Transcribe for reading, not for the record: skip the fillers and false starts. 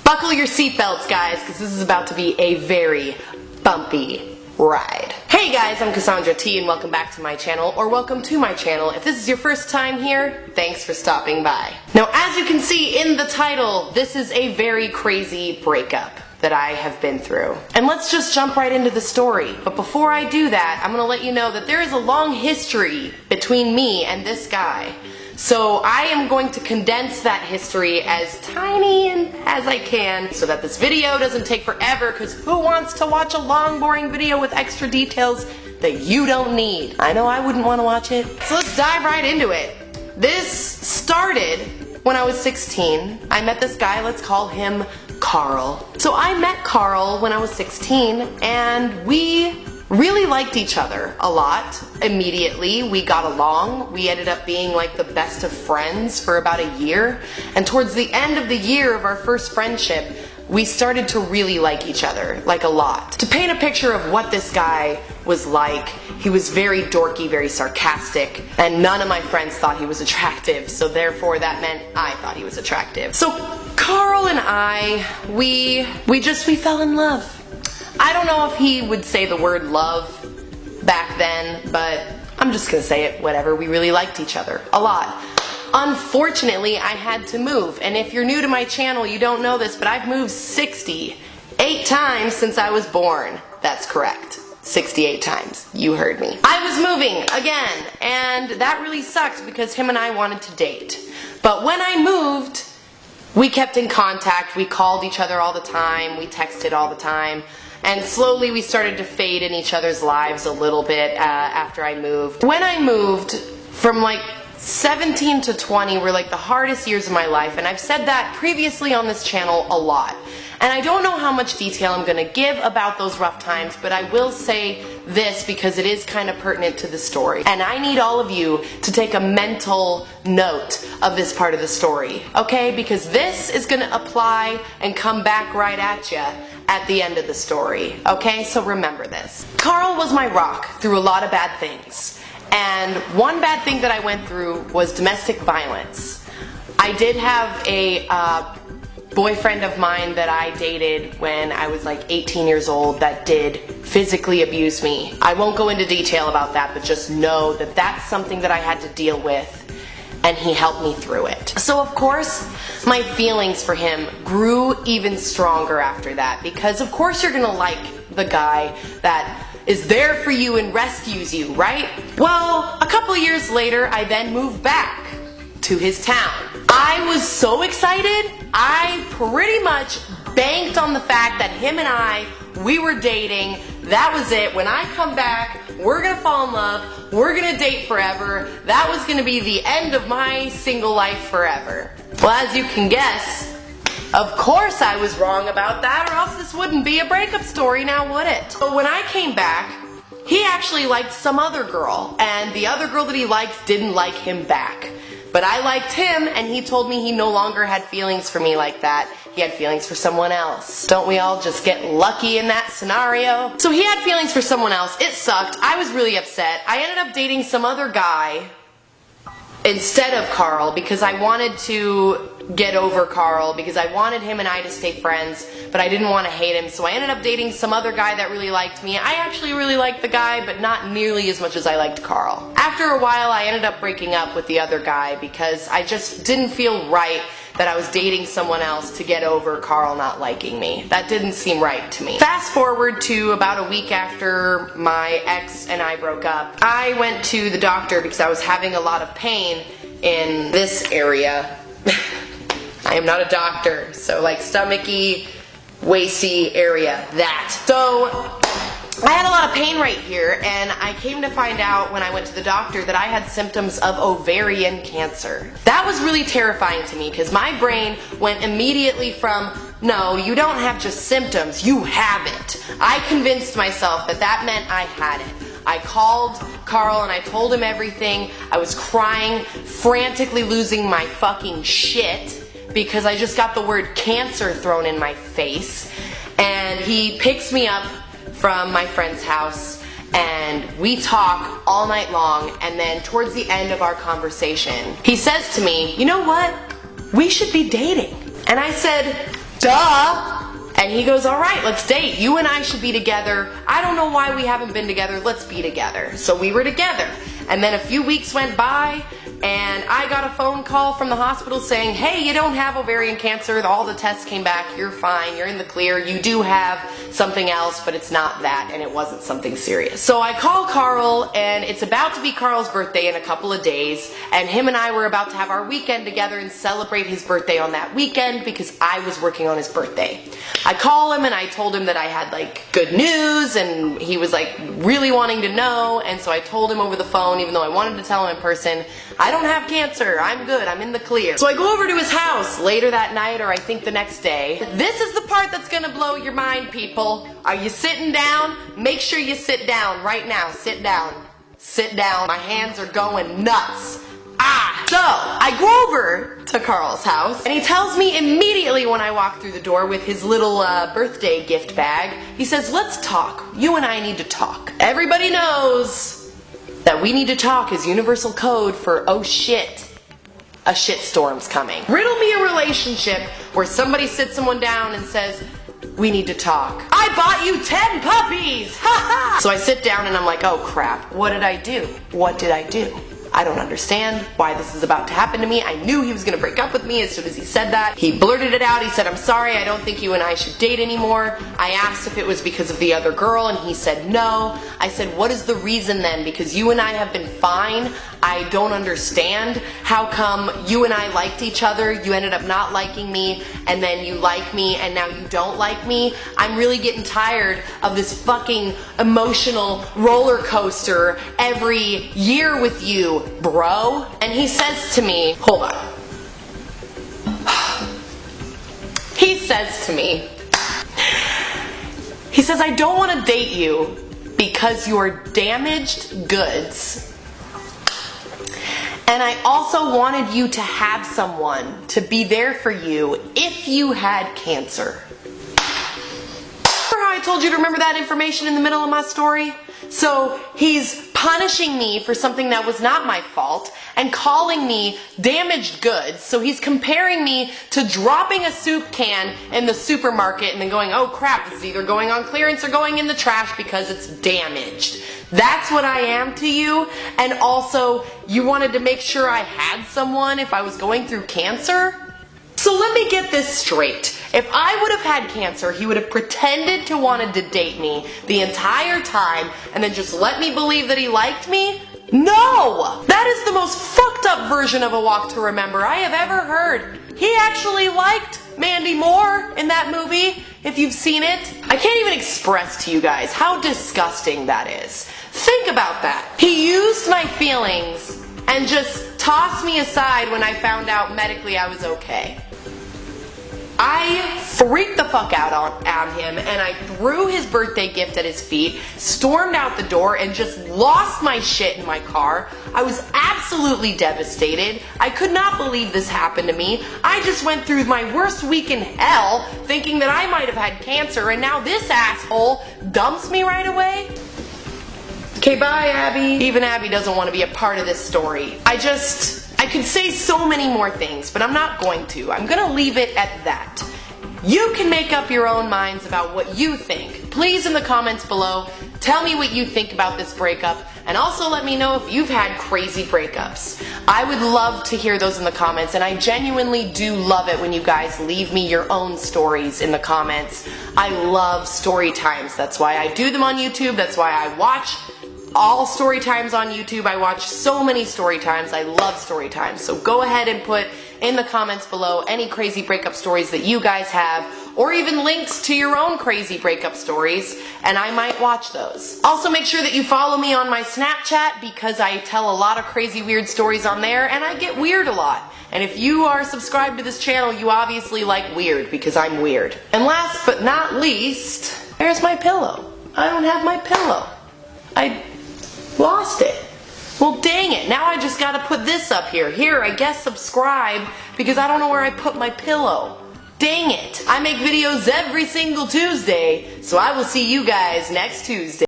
Buckle your seatbelts, guys, because this is about to be a very bumpy ride. Hey guys, I'm Cassandra T, and welcome back to my channel, or welcome to my channel. If this is your first time here, thanks for stopping by. Now, as you can see in the title, this is a very crazy breakup that I have been through. And let's just jump right into the story. But before I do that, I'm gonna let you know that there is a long history between me and this guy. So I am going to condense that history as tiny as I can so that this video doesn't take forever, because who wants to watch a long, boring video with extra details that you don't need? I know I wouldn't want to watch it. So let's dive right into it. This started when I was 16. I met this guy, let's call him Carl. So I met Carl when I was 16, and we really liked each other a lot. Immediately, we got along. We ended up being like the best of friends for about a year. And towards the end of the year of our first friendship, we started to really like each other, like a lot. To paint a picture of what this guy was like, he was very dorky, very sarcastic, and none of my friends thought he was attractive, so therefore that meant I thought he was attractive. So Carl and I, we fell in love. I don't know if he would say the word love back then, but I'm just gonna say it, whatever. We really liked each other a lot. Unfortunately, I had to move, and if you're new to my channel, you don't know this, but I've moved 68 times since I was born. That's correct. 68 times. You heard me. I was moving again, and that really sucked because him and I wanted to date. But when I moved, we kept in contact. We called each other all the time. We texted all the time. And slowly we started to fade in each other's lives a little bit after I moved. When I moved, from like 17 to 20 were like the hardest years of my life, and I've said that previously on this channel a lot. And I don't know how much detail I'm going to give about those rough times, but I will say this because it is kind of pertinent to the story. And I need all of you to take a mental note of this part of the story, okay? Because this is going to apply and come back right at you at the end of the story, okay? So remember this. Carl was my rock through a lot of bad things. And one bad thing that I went through was domestic violence. I did have a boyfriend of mine that I dated when I was like 18 years old that did physically abuse me. I won't go into detail about that, but just know that that's something that I had to deal with, and he helped me through it. So of course, my feelings for him grew even stronger after that, because of course you're gonna like the guy that is there for you and rescues you, right? Well, a couple years later, I then moved back to his town. I was so excited, I pretty much banked on the fact that him and we were dating. That was it. When I come back, we're gonna fall in love, we're gonna date forever. That was gonna be the end of my single life forever. Well, as you can guess, of course I was wrong about that, or else this wouldn't be a breakup story, now would it? But when I came back, he actually liked some other girl, and the other girl that he liked didn't like him back. But I liked him, and he told me he no longer had feelings for me like that. He had feelings for someone else. Don't we all just get lucky in that scenario? So he had feelings for someone else. It sucked. I was really upset. I ended up dating some other guy instead of Carl because I wanted to get over Carl, because I wanted him and I to stay friends, but I didn't want to hate him, so I ended up dating some other guy that really liked me. I actually really liked the guy, but not nearly as much as I liked Carl. After a while, I ended up breaking up with the other guy because I just didn't feel right that I was dating someone else to get over Carl not liking me. That didn't seem right to me. Fast forward to about a week after my ex and I broke up, I went to the doctor because I was having a lot of pain in this area. I am not a doctor, so like stomachy, waisty area, that. So I had a lot of pain right here, and I came to find out when I went to the doctor that I had symptoms of ovarian cancer. That was really terrifying to me because my brain went immediately from, no, you don't have just symptoms, you have it. I convinced myself that that meant I had it. I called Carl and I told him everything. I was crying, frantically losing my fucking shit because I just got the word cancer thrown in my face. And he picks me up from my friend's house and we talk all night long, and then towards the end of our conversation, he says to me, you know what? We should be dating. And I said, duh. And he goes, all right, let's date. You and I should be together. I don't know why we haven't been together. Let's be together. So we were together. And then a few weeks went by, and I got a phone call from the hospital saying, hey, you don't have ovarian cancer. All the tests came back. You're fine. You're in the clear. You do have something else, but it's not that, and it wasn't something serious. So I call Carl, and it's about to be Carl's birthday in a couple of days, and him and I were about to have our weekend together and celebrate his birthday on that weekend because I was working on his birthday. I call him and I told him that I had like good news, and he was like really wanting to know, and so I told him over the phone, even though I wanted to tell him in person, I don't have cancer, I'm good, I'm in the clear. So I go over to his house later that night, or I think the next day. This is the part that's gonna blow your mind, people. Are you sitting down? Make sure you sit down right now. Sit down. Sit down. My hands are going nuts. So, I go over to Carl's house, and he tells me immediately when I walk through the door with his little birthday gift bag, he says, let's talk. You and I need to talk. Everybody knows that we need to talk is universal code for, oh shit, a shitstorm's coming. Riddle me a relationship where somebody sits someone down and says, we need to talk. I bought you 10 puppies! Ha ha! So I sit down and I'm like, oh crap, what did I do? What did I do? I don't understand why this is about to happen to me. I knew he was going to break up with me as soon as he said that. He blurted it out. He said, I'm sorry, I don't think you and I should date anymore. I asked if it was because of the other girl, and he said no. I said, what is the reason then? Because you and I have been fine. I don't understand. How come you and I liked each other, you ended up not liking me, and then you like me, and now you don't like me? I'm really getting tired of this fucking emotional roller coaster every year with you, bro. And he says to me, hold on. He says to me, he says, I don't want to date you because you're damaged goods. And I also wanted you to have someone to be there for you if you had cancer. Remember how I told you to remember that information in the middle of my story? So he's punishing me for something that was not my fault and calling me damaged goods. So he's comparing me to dropping a soup can in the supermarket and then going, oh crap, it's either going on clearance or going in the trash because it's damaged. That's what I am to you. And also, you wanted to make sure I had someone if I was going through cancer? So let me get this straight. If I would have had cancer, he would have pretended to wanted to date me the entire time and then just let me believe that he liked me? No! That is the most fucked up version of A Walk to Remember I have ever heard. He actually liked Mandy Moore in that movie, if you've seen it. I can't even express to you guys how disgusting that is. Think about that. He used my feelings and just tossed me aside when I found out medically I was okay. I freaked the fuck out on him, and I threw his birthday gift at his feet, stormed out the door, and just lost my shit in my car. I was absolutely devastated. I could not believe this happened to me. I just went through my worst week in hell thinking that I might have had cancer, and now this asshole dumps me right away? Okay, bye, Abby. Even Abby doesn't want to be a part of this story. I could say so many more things, but I'm not going to. I'm going to leave it at that. You can make up your own minds about what you think. Please, in the comments below, tell me what you think about this breakup, and also let me know if you've had crazy breakups. I would love to hear those in the comments, and I genuinely do love it when you guys leave me your own stories in the comments. I love story times. That's why I do them on YouTube. That's why I watch all story times on YouTube. I watch so many story times. I love story times. So go ahead and put in the comments below any crazy breakup stories that you guys have, or even links to your own crazy breakup stories, and I might watch those. Also, make sure that you follow me on my Snapchat because I tell a lot of crazy weird stories on there, and I get weird a lot. And if you are subscribed to this channel, you obviously like weird because I'm weird. And last but not least, there's my pillow. I don't have my pillow. I lost it. Well, dang it. Now I just gotta put this up here. Here, I guess subscribe because I don't know where I put my pillow. Dang it. I make videos every single Tuesday, so I will see you guys next Tuesday.